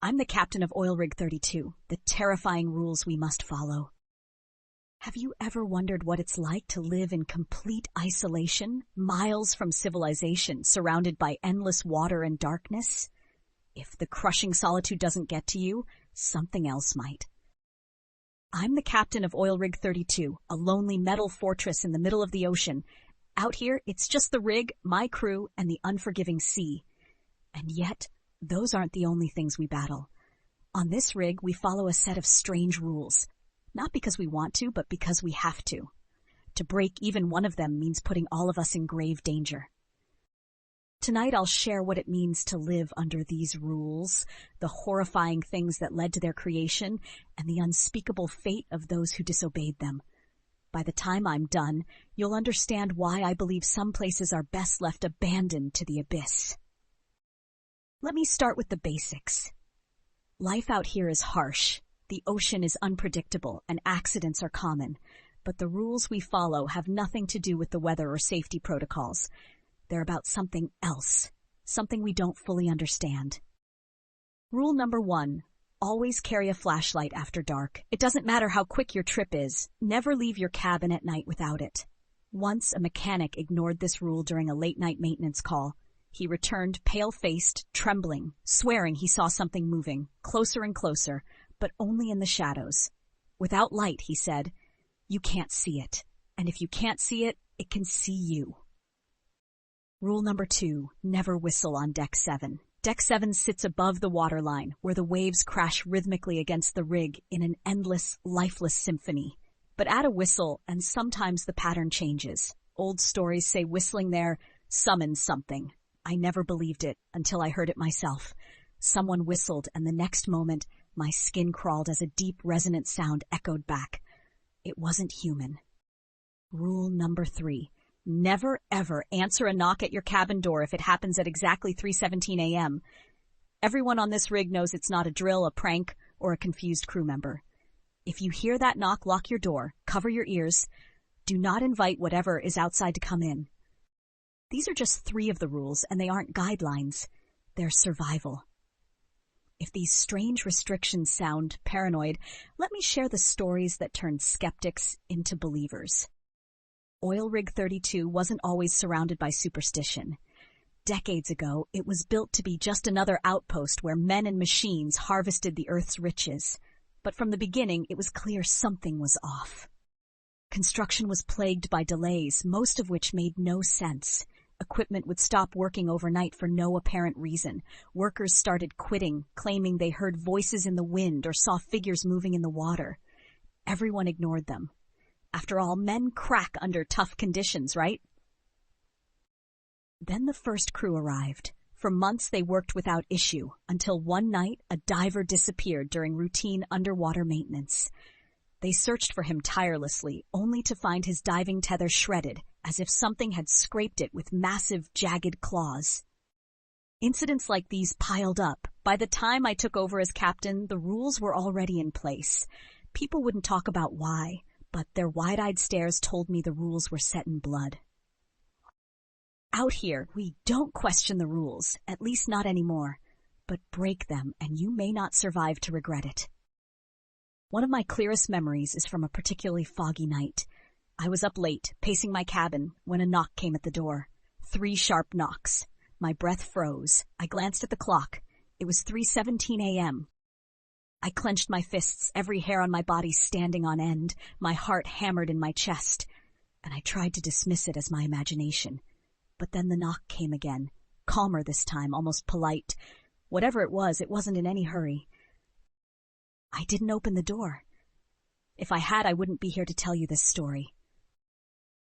I'm the captain of Oil Rig 32, the terrifying rules we must follow. Have you ever wondered what it's like to live in complete isolation, miles from civilization, surrounded by endless water and darkness? If the crushing solitude doesn't get to you, something else might. I'm the captain of Oil Rig 32, a lonely metal fortress in the middle of the ocean. Out here, it's just the rig, my crew, and the unforgiving sea. And yet, those aren't the only things we battle. On this rig, we follow a set of strange rules. Not because we want to, but because we have to. To break even one of them means putting all of us in grave danger. Tonight I'll share what it means to live under these rules, the horrifying things that led to their creation, and the unspeakable fate of those who disobeyed them. By the time I'm done, you'll understand why I believe some places are best left abandoned to the abyss. Let me start with the basics. Life out here is harsh. The ocean is unpredictable, and accidents are common. But the rules we follow have nothing to do with the weather or safety protocols. They're about something else, something we don't fully understand. Rule number 1, always carry a flashlight after dark. It doesn't matter how quick your trip is, never leave your cabin at night without it. Once a mechanic ignored this rule during a late-night maintenance call. He returned pale-faced, trembling, swearing he saw something moving, closer and closer, but only in the shadows. Without light, he said, you can't see it, and if you can't see it, it can see you. Rule number 2, never whistle on Deck 7. Deck 7 sits above the waterline, where the waves crash rhythmically against the rig in an endless, lifeless symphony. But add a whistle, and sometimes the pattern changes. Old stories say whistling there summons something. I never believed it until I heard it myself. Someone whistled, and the next moment, my skin crawled as a deep, resonant sound echoed back. It wasn't human. Rule number 3. Never, ever answer a knock at your cabin door if it happens at exactly 3:17 a.m. Everyone on this rig knows it's not a drill, a prank, or a confused crew member. If you hear that knock, lock your door, cover your ears. Do not invite whatever is outside to come in. These are just 3 of the rules, and they aren't guidelines. They're survival. If these strange restrictions sound paranoid, let me share the stories that turned skeptics into believers. Oil Rig 32 wasn't always surrounded by superstition. Decades ago, it was built to be just another outpost where men and machines harvested the Earth's riches. But from the beginning, it was clear something was off. Construction was plagued by delays, most of which made no sense. Equipment would stop working overnight for no apparent reason. Workers started quitting, claiming they heard voices in the wind or saw figures moving in the water. Everyone ignored them. After all, men crack under tough conditions, right? Then the first crew arrived. For months they worked without issue, until one night a diver disappeared during routine underwater maintenance. They searched for him tirelessly, only to find his diving tether shredded, as if something had scraped it with massive, jagged claws. Incidents like these piled up. By the time I took over as captain, the rules were already in place. People wouldn't talk about why, but their wide-eyed stares told me the rules were set in blood. Out here, we don't question the rules, at least not anymore, but break them, and you may not survive to regret it. One of my clearest memories is from a particularly foggy night. I was up late, pacing my cabin, when a knock came at the door. 3 sharp knocks. My breath froze. I glanced at the clock. It was 3:17 a.m. I clenched my fists, every hair on my body standing on end, my heart hammered in my chest, and I tried to dismiss it as my imagination. But then the knock came again, calmer this time, almost polite. Whatever it wasn't in any hurry. I didn't open the door. If I had, I wouldn't be here to tell you this story.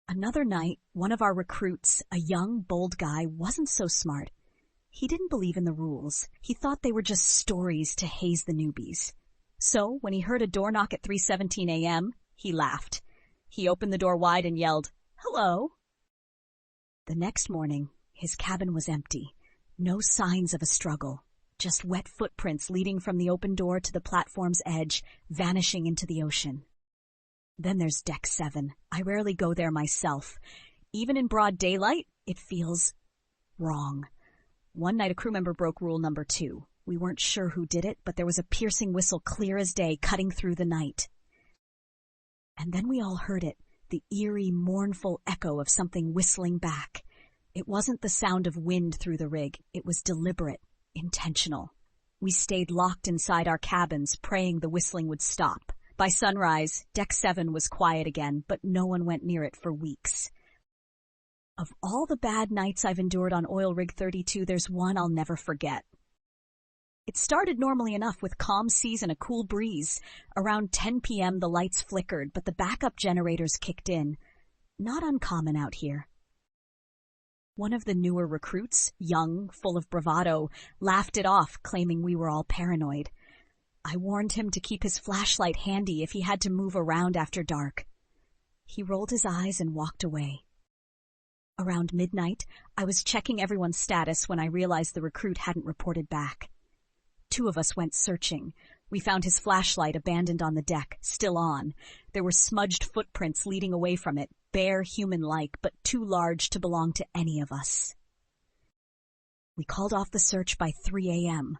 Another night, one of our recruits, a young, bold guy, wasn't so smart. He didn't believe in the rules. He thought they were just stories to haze the newbies. So, when he heard a door knock at 3:17 a.m., he laughed. He opened the door wide and yelled, "Hello." The next morning, his cabin was empty. No signs of a struggle. Just wet footprints leading from the open door to the platform's edge, vanishing into the ocean. Then there's Deck 7. I rarely go there myself. Even in broad daylight, it feels wrong. One night a crew member broke rule number 2. We weren't sure who did it, but there was a piercing whistle clear as day cutting through the night. And then we all heard it, the eerie, mournful echo of something whistling back. It wasn't the sound of wind through the rig. It was deliberate, intentional. We stayed locked inside our cabins, praying the whistling would stop. By sunrise, Deck 7 was quiet again, but no one went near it for weeks. Of all the bad nights I've endured on Oil Rig 32, there's one I'll never forget. It started normally enough with calm seas and a cool breeze. Around 10 p.m. the lights flickered, but the backup generators kicked in. Not uncommon out here. One of the newer recruits, young, full of bravado, laughed it off, claiming we were all paranoid. I warned him to keep his flashlight handy if he had to move around after dark. He rolled his eyes and walked away. Around midnight, I was checking everyone's status when I realized the recruit hadn't reported back. 2 of us went searching. We found his flashlight abandoned on the deck, still on. There were smudged footprints leading away from it, bare human-like, but too large to belong to any of us. We called off the search by 3 a.m.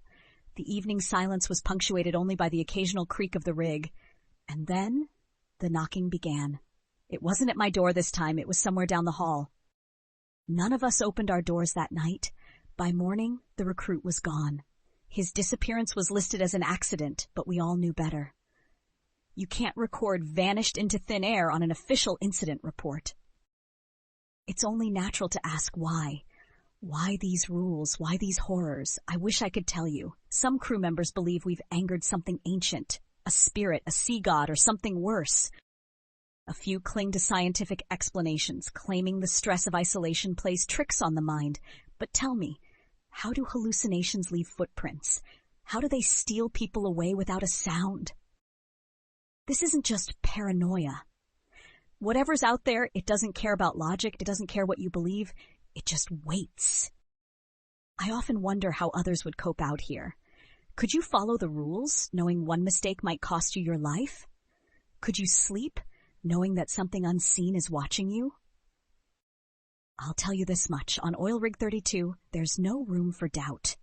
The evening silence was punctuated only by the occasional creak of the rig. And then the knocking began. It wasn't at my door this time, it was somewhere down the hall. None of us opened our doors that night. By morning, the recruit was gone. His disappearance was listed as an accident, but we all knew better. You can't record vanished into thin air on an official incident report. It's only natural to ask why. Why these rules? Why these horrors? I wish I could tell you. Some crew members believe we've angered something ancient, a spirit, a sea god, or something worse. A few cling to scientific explanations, claiming the stress of isolation plays tricks on the mind. But tell me, how do hallucinations leave footprints? How do they steal people away without a sound? This isn't just paranoia. Whatever's out there, it doesn't care about logic, it doesn't care what you believe, it just waits. I often wonder how others would cope out here. Could you follow the rules, knowing one mistake might cost you your life? Could you sleep, knowing that something unseen is watching you? I'll tell you this much, on Oil Rig 32, there's no room for doubt.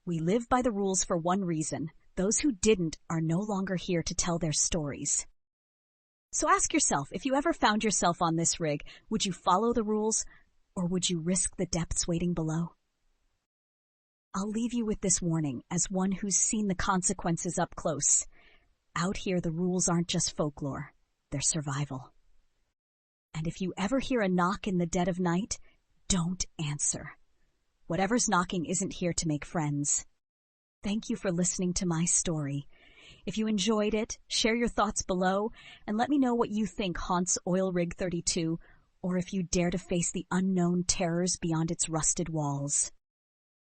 We live by the rules for one reason. Those who didn't are no longer here to tell their stories. So ask yourself, if you ever found yourself on this rig, would you follow the rules, or would you risk the depths waiting below? I'll leave you with this warning, as one who's seen the consequences up close. Out here, the rules aren't just folklore, they're survival. And if you ever hear a knock in the dead of night, don't answer. Whatever's knocking isn't here to make friends. Thank you for listening to my story. If you enjoyed it, share your thoughts below and let me know what you think haunts Oil Rig 32, or if you dare to face the unknown terrors beyond its rusted walls.